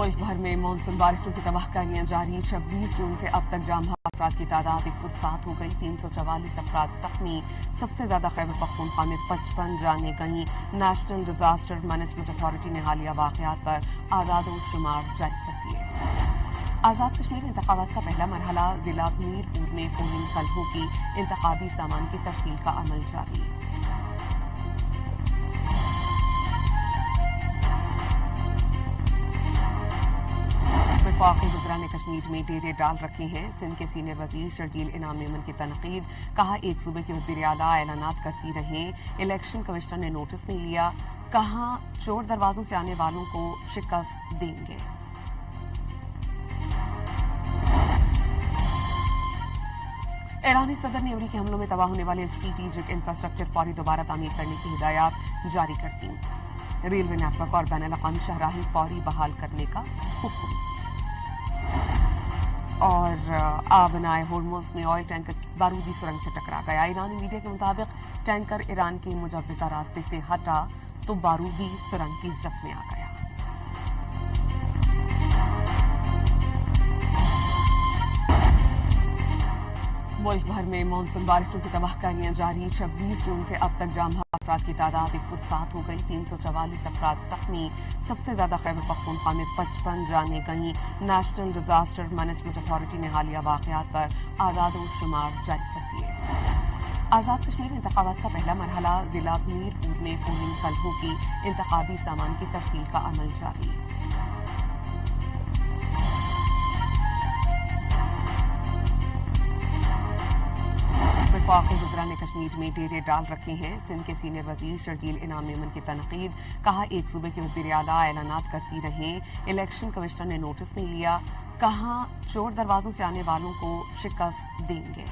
मुल्क भर में मानसून बारिशों की तबाहकारियां जारी। 26 जून से अब तक जाम अफराद की तादाद 107 हो गई। 344 अफराद जख्मी। सबसे ज्यादा खैबर पख्तूनख्वा में 55 जानें गईं। नेशनल डिजास्टर मैनेजमेंट अथॉरिटी ने हालिया वाकयात पर आदाद व शुमार जारी कर दिए। आज़ाद कश्मीर इंतखाबात का पहला मरहला जिला मीरपुर में पोलिंग कल होगी। इंतखाबी सामान की तरसील का अमल जारी। वफाकी वज़रा ने कश्मीर में डेरे डाल रखे हैं। सिंध के सीनियर वजीर शर्जील इनाम मेमन की तनकीद। कहा एक सूबे के वज़ीर आला ऐलानात करती रहें। इलेक्शन कमिश्नर ने नोटिस नहीं लिया। कहा चोर दरवाजों से आने वालों को शिकस्त देंगे। ईरानी सदर ने अमरीकी हमलों में तबाह होने वाले स्ट्रेटेजिक इंफ्रास्ट्रक्चर फौरी दोबारा तामीर करने की हिदायत जारी कर दी। रेलवे नेटवर्क और बैन अल-अक़वामी शाहराही फौरी बहाल करने का हुक्म। और आबनाए होर्मुज़ में ऑयल टैंकर बारूदी सुरंग से टकरा गया। ईरानी मीडिया के मुताबिक टैंकर ईरान के मुजव्वज़ा रास्ते से हटा तो बारूदी सुरंग की जद में आ गया। मुल्क भर में मानसून बारिशों की तबाहकारियां जारी। 26 जून से अब तक जाम अफराद की तादाद 107 हो गई। 344 अफराद जख्मी। सबसे ज्यादा खैबर पख्तूनख्वा में 55 जानें गईं। नेशनल डिजास्टर मैनेजमेंट अथॉरिटी ने हालिया वाकयात पर आदाद व शुमार जारी कर दिए। आज़ाद कश्मीर इंतखाबात का पहला मरहला जिला मीरपुर में पोलिंग कल होगी। इंतखाबी सामान की तरसील का अमल जारी। वफाकी वज़रा ने कश्मीर में डेरे डाल रखे हैं। सिंध के सीनियर वजीर शर्जील इनाम मेमन की तनकीद। कहा एक सूबे के वज़ीर आला ऐलानात करती रहें। इलेक्शन कमिश्नर ने नोटिस नहीं लिया। कहा चोर दरवाजों से आने वालों को शिकस्त देंगे।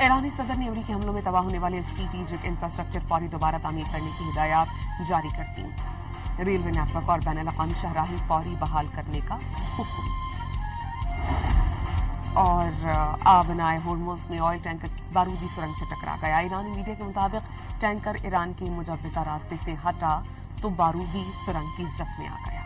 ईरानी सदर ने अमरीकी हमलों में तबाह होने वाले स्ट्रेटेजिक इंफ्रास्ट्रक्चर फौरी दोबारा तामीर करने की हिदायत जारी कर दी। रेलवे नेटवर्क और बैन अल-अक़वामी शाहराही फौरी बहाल करने का हुक्म। और आबनाए होर्मुज़ में ऑयल टैंकर बारूदी सुरंग से टकरा गया। ईरानी मीडिया के मुताबिक टैंकर ईरान के मुजव्वज़ा रास्ते से हटा तो बारूदी सुरंग की जद में आ गया।